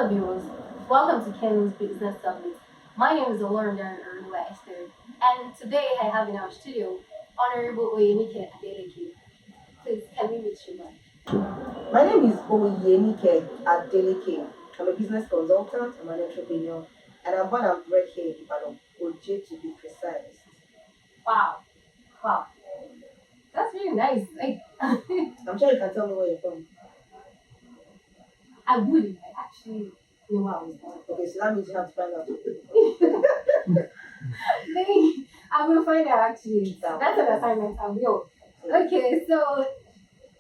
Hello viewers, welcome to Ken's Business Summit. My name is Hon.Oyenike Adeleke, and today I have in our studio Hon.Oyenike Adeleke. Please, can we meet you, man? My name is Oyenike Adeleke. I'm a business consultant, I'm an entrepreneur, and I'm born and bred here in Ibadan, Oje to be precise. Wow, wow, that's really nice. Like, I'm sure you can tell me where you're from. I wouldn't. I actually know where I was born. Okay, so that means you have to find out. Maybe I will find out actually. That's an assignment. I will. Okay, so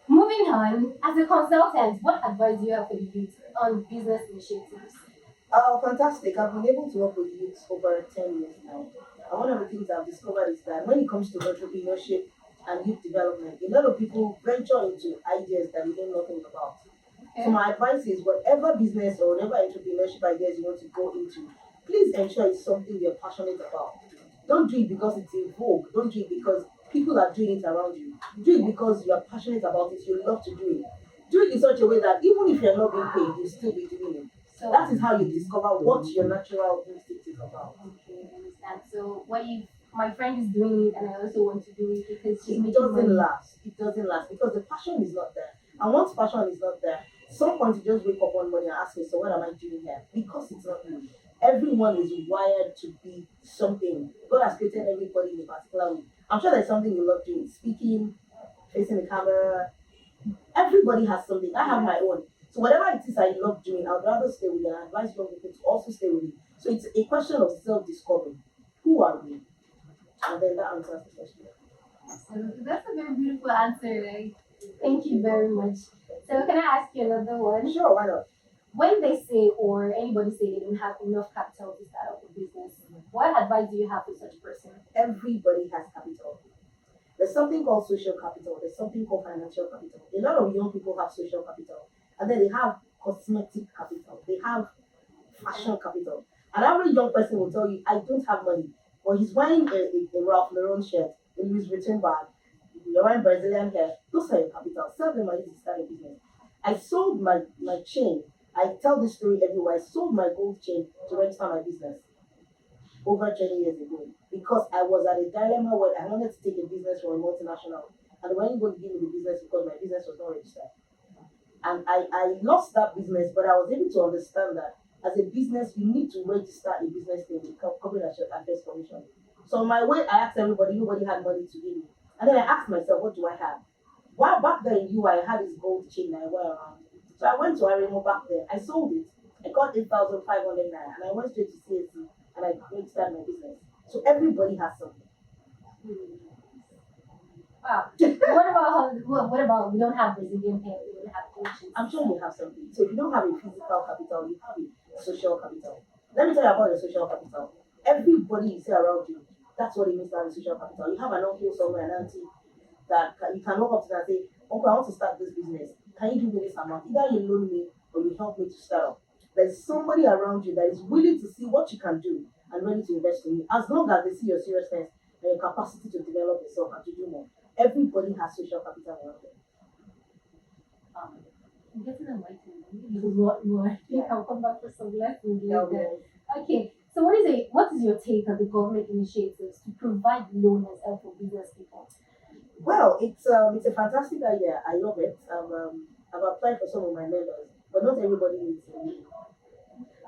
moving on, as a consultant, what advice do you have for the youth on business initiatives? Oh, fantastic. I've been able to work with youth over 10 years now. And one of the things I've discovered is that when it comes to entrepreneurship and youth development, a lot of people venture into ideas that they know nothing about. So my advice is whatever business or whatever entrepreneurship ideas you want to go into, please ensure it's something you're passionate about. Don't do it because it's in vogue. Don't do it because people are doing it around you. Do it because you're passionate about it. You love to do it. Do it in such a way that even if you're not being paid, you'll still be doing it. So that is how you discover what your natural instinct is about. Okay, I understand. So what if my friend is doing it and I also want to do it because she's It making doesn't money? last. It doesn't last because the passion is not there. And once passion is not there, some point you just wake up one morning and ask me, so what am I doing here? Because it's not you. Everyone is wired to be something. God has created everybody in a particular way. I'm sure there's something you love doing, speaking, facing the camera. Everybody has something. I have my own. So whatever it is I love doing, I'd rather stay with it. I advise young people to also stay with it. So it's a question of self-discovery. Who are we? And then that answers the question. So that's a very beautiful answer. Like, thank you very much. So can I ask you another one? Sure, why not? When they say or anybody say they don't have enough capital to start up a business, what advice do you have for such person? Everybody has capital. There's something called social capital. There's something called financial capital. A lot of young people have social capital. And then they have cosmetic capital. They have fashion capital. An average young person will tell you, I don't have money. But he's wearing a Ralph Lauren shirt, a Louis Vuitton bag, you're wearing Brazilian hair. Those are your capital. Sell them money to start a business. I sold my chain. I tell this story everywhere. I sold my gold chain to register my business over 20 years ago because I was at a dilemma where I wanted to take a business from a multinational and they weren't going to give me the business because my business was not registered. And I lost that business, but I was able to understand that as a business, you need to register a business name with Corporate Affairs Commission. So on my way, I asked everybody, nobody had money to give me. And then I asked myself, what do I have? While back then in UI, I had this gold chain that I wear around. So I went to Arimo back there. I sold it. I got 8,500 naira and I went straight to CSC and I registered my business. So everybody has something. Wow. What about we don't have Brazilian hair, we don't have coaches? I'm sure you have something. So if you don't have a physical capital, you have a social capital. Let me tell you about your social capital. Everybody you see around you, that's what it means to have a social capital. You have an uncle somewhere, an auntie that you can walk up to and say, Uncle, I want to start this business. Can you give me this amount? Either you loan me or you help me to start up. There's somebody around you that is willing to see what you can do and ready to invest in you. As long as they see your seriousness and your capacity to develop yourself and to do more. Everybody has social capital around them. I'm getting enlightened. Maybe a lot more. I think I'll come back for some lessons later. Okay, so what is your take on the government initiatives to provide loan and help for business people? Well, it's a fantastic idea. I love it. I've applied for some of my members, but not everybody needs a loan.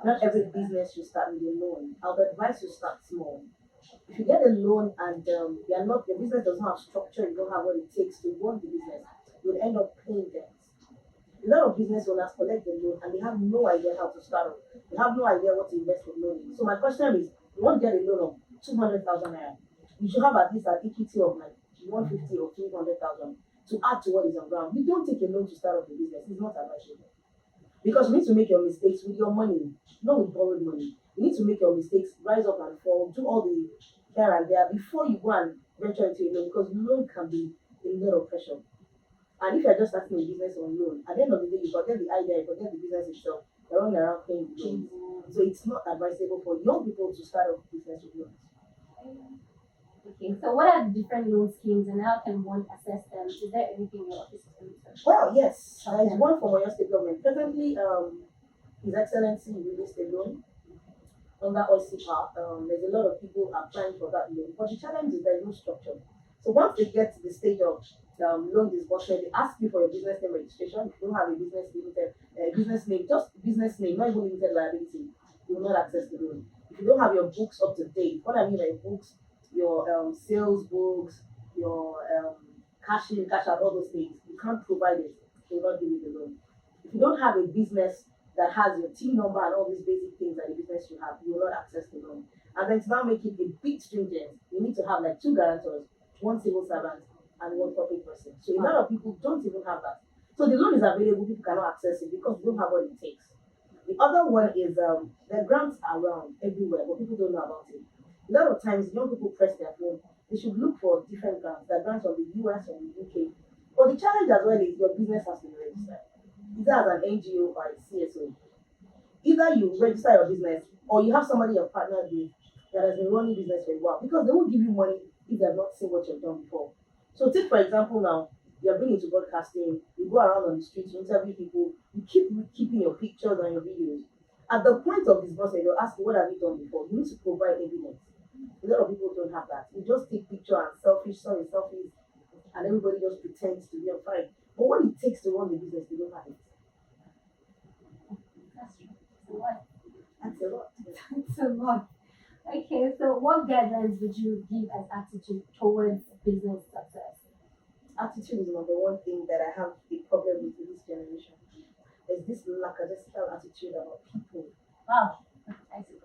Not every business should start with a loan. I would advise you start small. If you get a loan and your business doesn't have structure, you don't have what it takes to run the business, you'll end up paying debts. A lot of business owners collect the loan and they have no idea how to start up. They have no idea what to invest the loan in. So my question is, you want to get a loan of 200,000 naira, you should have at least an equity of like 150 or 300,000 to add to what is on ground. You don't take a loan to start up a business. It's not advisable. Because you need to make your mistakes with your money, not with borrowed money. You need to make your mistakes, rise up and fall, do all the here and there before you go and venture into a loan because loan can be a lot of pressure. And if you're just starting a business on loan, at the end of the day, you forget the idea, you forget the business itself, you're running around paying the loans. So it's not advisable for young people to start a business with loans. Okay, so what are the different loan schemes and how can one assess them? Is there anything your office is going to? Well, yes, there is one from Oyo State government. Presently, His Excellency released a loan under OICPA. There's a lot of people applying for that loan, but the challenge is there is no structure. So once they get to the stage of loan disbursement, they ask you for your business name registration. If you don't have a business name, just business name, not even limited liability, you will not access the loan. If you don't have your books up to date, what I mean by books, your sales books, your cash in, cash out, all those things, you can't provide it. They will not give you the loan. If you don't have a business that has your team number and all these basic things that the business you have, you will not access the loan. And then to now make it a bit stringent, you need to have like two guarantors, one civil servant and one corporate person. So a lot of people don't even have that. So the loan is available, people cannot access it because they don't have what it takes. The other one is the grants are around everywhere, but people don't know about it. A lot of times young people press their phone, they should look for different grants. There are grants from the US or the UK. But the challenge as well is your business has to be registered, either as an NGO or a CSO. Either you register your business or you have somebody you're partnered with that has been running business for a while, because they won't give you money if they've not seen what you've done before. So take for example now, you're been into broadcasting, you go around on the streets, you interview people, you keep keeping your pictures and your videos. At the point of disbursement, they'll ask you what have you done before. You need to provide evidence. A lot of people don't have that. You just take picture and selfies, and everybody just pretends to be on fire. But what it takes to run the business, they don't have it. That's true. So what? That's a lot. It's a lot. Okay, so what guidelines would you give as attitude towards business success? Attitude is number one thing that I have a problem with in this generation. There's this lackadaisical attitude about people. Wow, I see.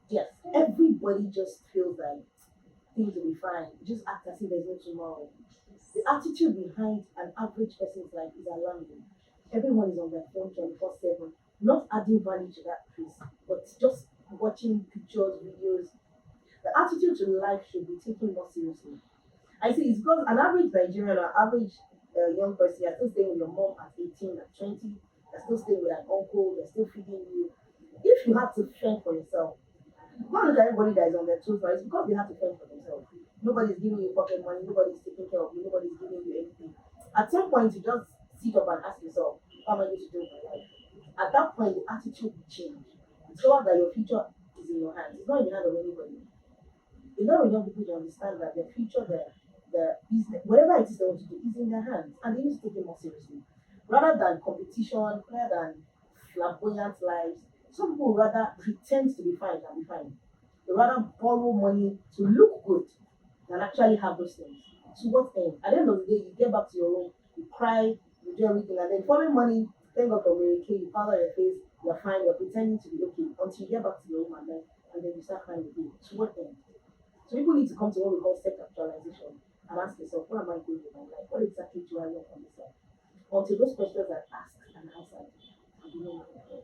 Yes, everybody just feels like things will be fine. Just act as if there's no tomorrow. The attitude behind an average person's life is alarming. Everyone is on their phone 24/7, not adding value to that place, but just watching pictures, videos. The attitude to life should be taken more seriously. I see it's because an average Nigerian or average young person, you're still staying with your mom at 18, at 20, you're still staying with an uncle, they're still feeding you. If you have to fend for yourself, not look at everybody that is on their toes now, it's because they have to fend for themselves. Nobody's giving you pocket money, nobody's taking care of you, nobody's giving you anything. At some point, you just sit up and ask yourself, what am I going to do with my life? At that point, the attitude will change. Discover that your future is in your hands, it's not in the hand of anybody. A lot of young people don't understand that their future, their business, whatever it is they want to do, is in their hands, and they need to take it more seriously. Rather than competition, rather than flamboyant lives, some people rather pretend to be fine than be fine. They rather borrow money to look good than actually have those things. To what end? At the end of the day, you get back to your room, you cry, you do everything, and then following money, thank God for Mary Kay, you powder your face, you're fine, you're pretending to be okay until you get back to your room and then you start crying again. To what end? So people need to come to what we call self-actualization and ask yourself, what am I doing with my life? What exactly do I want from this life? Until those questions are asked and answered, you know what to do.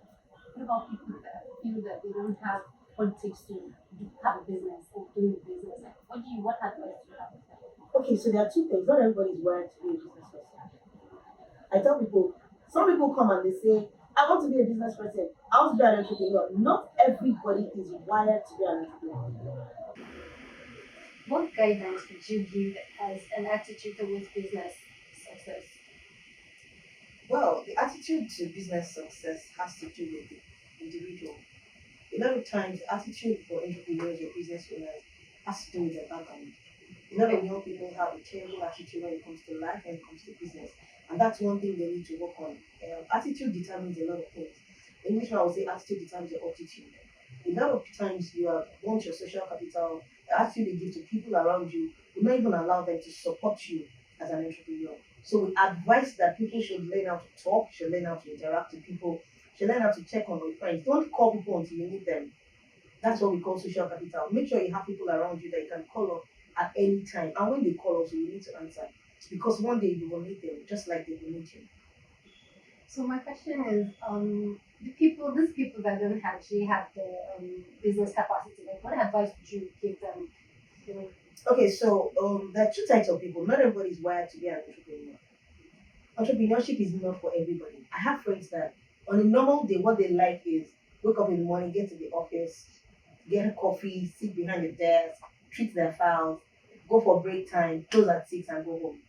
What about people that feel that they don't have what it takes to have a business or do a business? Like, what advice do you have with them? Okay, so there are two things. Not everybody is wired to be a business person. I tell people, some people come and they say, I want to be a business person. I want to be an entrepreneur. Not everybody is wired to be an entrepreneur. What guidelines would you give as an attitude towards business success? Well, the attitude to business success has to do with the individual. A lot of times, attitude for entrepreneurs or business owners has to do with their background. A lot of young people have a terrible attitude when it comes to life, when it comes to business, and that's one thing they need to work on. Attitude determines a lot of things. In which I would say attitude determines your attitude. A lot of times, you want your social capital, the attitude you give to people around you will not even allow them to support you as an entrepreneur. So we advise that people should learn how to talk, should learn how to interact with people, should learn how to check on your friends. Don't call people until you need them. That's what we call social capital. Make sure you have people around you that you can call up at any time. And when they call us, you need to answer. Because one day you will need them, just like they will need you. So my question is, these people that don't actually have the business capacity, like what advice would you give them? You know, Okay, so there are two types of people. Not everybody is wired to be an entrepreneur. Entrepreneurship is not for everybody. I have friends that on a normal day, what they like is wake up in the morning, get to the office, get a coffee, sit behind the desk, treat their files, go for break time, close at 6 and go home.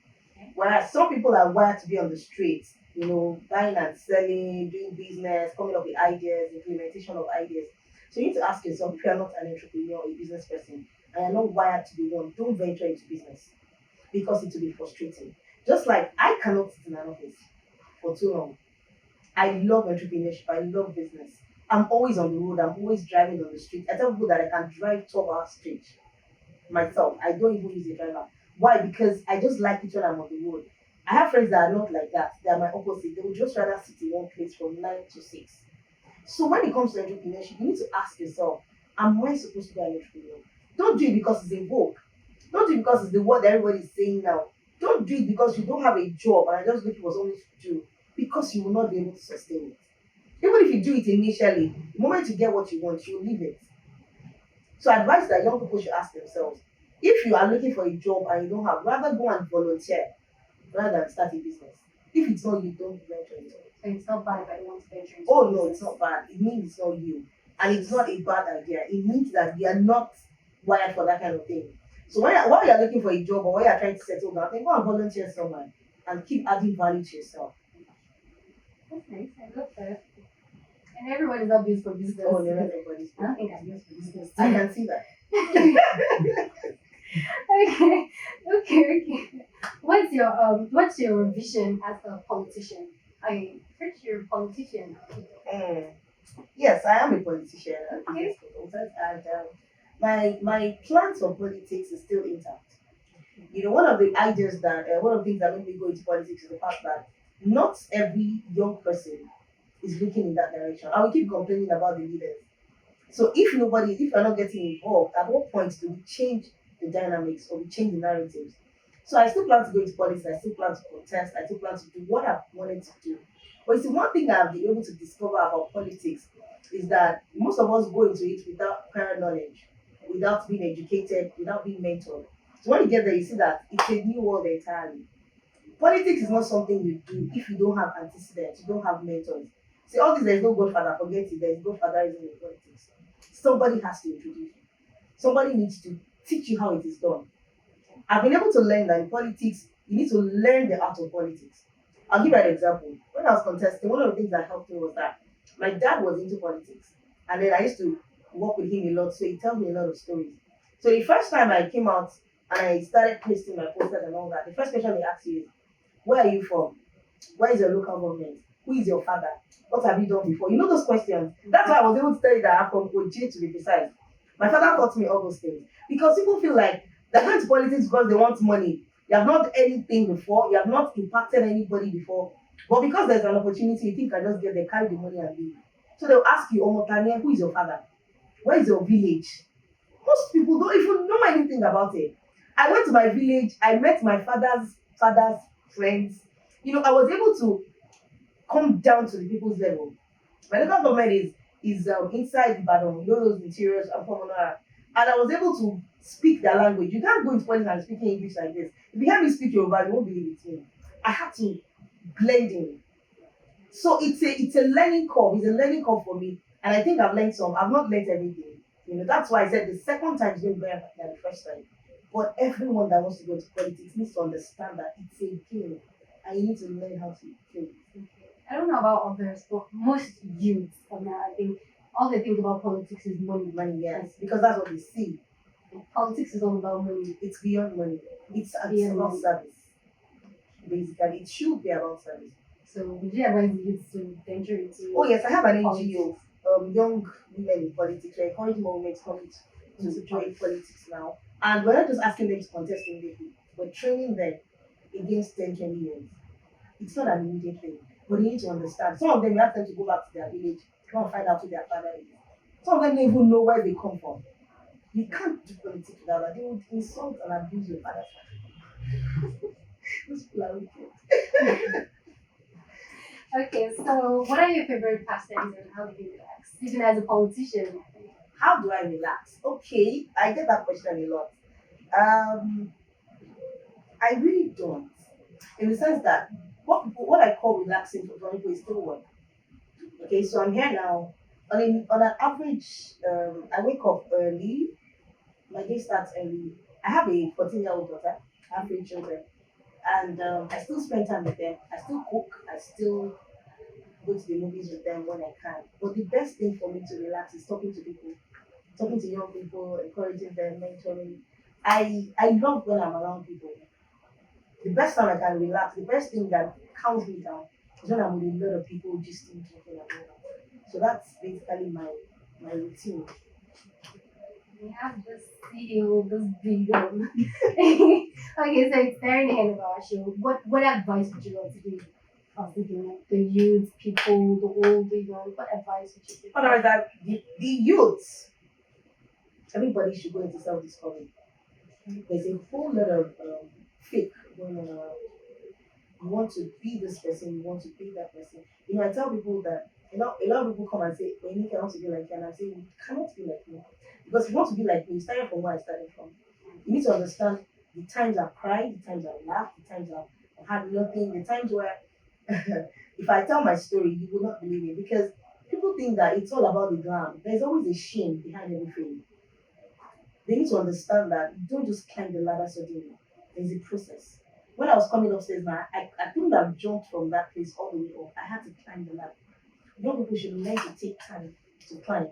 Whereas some people are wired to be on the streets. buying and selling, doing business, coming up with ideas, implementation of ideas. So you need to ask yourself, if you are not an entrepreneur or a business person and you're not wired to be one, don't venture into business because it will be frustrating. Just like I cannot sit in an office for too long. I love entrepreneurship. I love business. I'm always on the road. I'm always driving on the street. I tell people that I can drive 12 hours straight myself. I don't even use a driver. Why? Because I just like it when I'm on the road. I have friends that are not like that. They are my opposite. They would just rather sit in one place from 9 to 6. So when it comes to entrepreneurship, you need to ask yourself, am I supposed to be an entrepreneur? Don't do it because it's a vogue. Don't do it because it's the word that everybody is saying now. Don't do it because you don't have a job and I just looking for something to do because you will not be able to sustain it. Even if you do it initially, the moment you get what you want, you'll leave it. So advice that young people should ask themselves, if you are looking for a job and you don't have, rather go and volunteer rather than start a business. If it's not you, don't venture into it. So it's not bad if I want to venture into Oh no, business. it's not bad. It means it's not you. And it's not a bad idea. It means that you are not wired for that kind of thing. So while you're looking for a job or while you're trying to settle down, then go and volunteer somewhere and keep adding value to yourself. That's nice. I love that. And everybody's not built for business. Oh, no, not everybody's I don't think I'm built for business. I can see that. Okay, okay. What's your vision as a politician? I heard you're a politician. Mm. Yes, I am a politician and Okay. business consultant, and my plans for politics is still intact. One of the ideas that one of the things that made me go into politics is the fact that not every young person is looking in that direction. I will keep complaining about the leaders. So if you're not getting involved, at what point do we change the dynamics or we change the narratives? So I still plan to go into politics, I still plan to protest, I still plan to do what I've wanted to do. But you see, one thing that I've been able to discover about politics is that most of us go into it without prior knowledge, without being educated, without being mentored. So when you get there, you see that it's a new world entirely. Politics is not something you do if you don't have antecedents, you don't have mentors. See, all this, there's no godfather, forget it, there's godfatherism in politics. Somebody has to introduce you. Somebody needs to teach you how it is done. I've been able to learn that in politics, you need to learn the art of politics. I'll give you an example. When I was contesting, one of the things that helped me was that my dad was into politics. And then I used to work with him a lot, so he tells me a lot of stories. So the first time I came out and I started pasting my posters and all that, the first question they ask you is, where are you from? Where is your local government? Who is your father? What have you done before? You know those questions. That's why I was able to tell you that I'm from OJ to be precise. My father taught me all those things. Because people feel like they're going to politics because they want money. You have not done anything before, you have not impacted anybody before. But because there's an opportunity, you think I just get there, carry the money and leave. So they'll ask you, Omotania, who is your father? Where is your village? Most people don't even know anything about it. I went to my village, I met my father's friends. I was able to come down to the people's level. My local government is inside Ibadan, those interiors and Pomonara. And I was able to speak their language. You can't go into politics and speak English like this. If you hear me speak Yoruba, you won't believe it's me. I had to blend in. So it's a learning curve. It's a learning curve for me. And I think I've learned some. I've not learned everything. That's why I said the second time is going to be better than the first time. But everyone that wants to go into politics needs to understand that it's a game. And you need to learn how to play. I don't know about others, but most youths from now, I think all they think about politics is money. Money, yes. Because that's what they see. Politics is all about money. It's beyond money. It's Beyond about money. service. Basically, it should be about service. So would you advise the youth to venture into? Oh yes, I have an politics? NGO, Young Women in Politics. We're encouraging more women to come to join politics now. And we're not just asking them to contest immediately, we're training them against 10, 20 years. It's not an immediate thing, but they need to understand. Some of them, you have them to go back to their village, go and find out who their father is. Some of them don't even know where they come from. You can't do politics without that. They would insult and abuse your father's family. Those people are wicked. Okay, so what are your favorite pastimes and how do you relax? Even as a politician. How do I relax? Okay, I get that question a lot. Um, I really don't, in the sense that what I call relaxing for some people is still work. Okay, so I'm here now. On an average, I wake up early. My day starts early. I have a 14-year-old daughter. I have 3 children. And I still spend time with them. I still cook. I still go to the movies with them when I can. But the best thing for me to relax is talking to people, talking to young people, encouraging them, mentoring. I love when I'm around people. The best time I can relax, the best thing that calms me down is when I'm with a lot of people just talking and all that. So that's basically my routine. We have this CEO, this big okay, so it's nearing the end of our show. What advice would you like to give? I was thinking like the youth, people, the old, the young. What advice would you give? Otherwise, that the youths, everybody should go into self discovery. There's a whole lot of fake going on around. You want to be this person, you want to be that person. You know, I tell people that a lot of people come and say, Oyenike, I want to be like you, and I say, you cannot be like me. Because if you want to be like me, starting from where I started from. You need to understand the times I've cried, the times I've laughed, the times I've had nothing, the times where if I tell my story, you will not believe it because people think that it's all about the glam. There's always a shame behind everything. They need to understand that you don't just climb the ladder suddenly. There's a process. When I was coming upstairs now, I couldn't have jumped from that place all the way up. I had to climb the ladder. Young people should learn to take time to climb.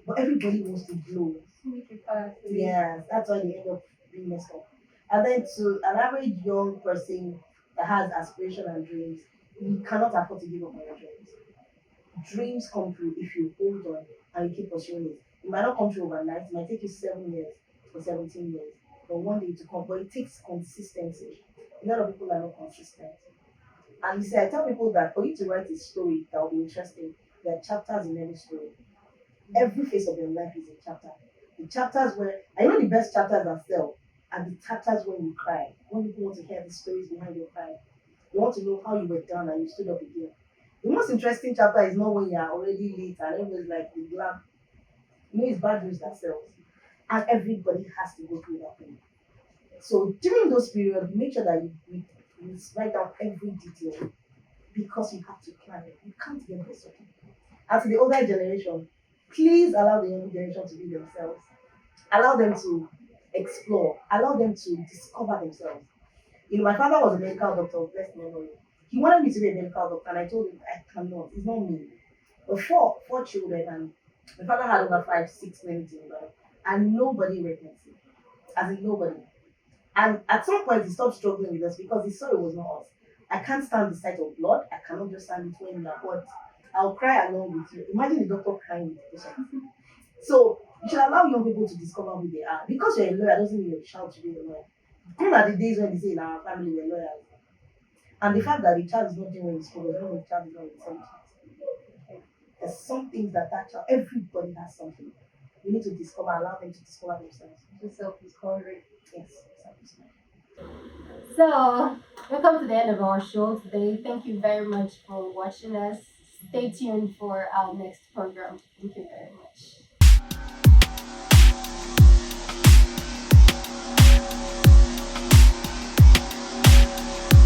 But everybody wants to blow. Make it fast. Yes, that's why they end up being messed up. And then to an average young person that has aspiration and dreams, you cannot afford to give up on your dreams. Dreams come true if you hold on and you keep pursuing it. It might not come true overnight, it might take you 7 years or 17 years, but one day to come. But it takes consistency. A lot of people are not consistent. And you see, I tell people that for you to write a story that will be interesting, there are chapters in every story. Every phase of your life is a chapter. The chapters where I know the best chapters that sell are the chapters when you cry, when people want to hear the stories behind your cry. They want to know how you were down and you stood up again. The most interesting chapter is not when you are already late and everyone's like the glam. You know, it's bad news that sells. And everybody has to go through that thing. So during those periods, make sure that you write down every detail because you have to plan it. You can't get this okay. And to the older generation, please allow the younger generation to be themselves. Allow them to explore. Allow them to discover themselves. You know, my father was a medical doctor, blessed memory. He wanted me to be a medical doctor, and I told him I cannot. It's not me. But four children, and my father had over 5, 6 clinics in Ibadan, and nobody recognized him. As in nobody. And at some point, he stopped struggling with us because he saw it was not us. I can't stand the sight of blood. I cannot just stand it when you are hurt. I'll cry along with you. Imagine the doctor crying with the patient. So you should allow young people to discover who they are. Because you're a lawyer doesn't mean your child should be a lawyer. Gone are the days when they say in our family we're lawyers. And the fact that the child is not doing well in school doesn't mean the child is not intelligent. There's some things that child, everybody has something. We need to discover, allow them to discover themselves. Just self-discovery. Yes, self-discovery. So we come to the end of our show today. Thank you very much for watching us. Stay tuned for our next program. Thank you very much.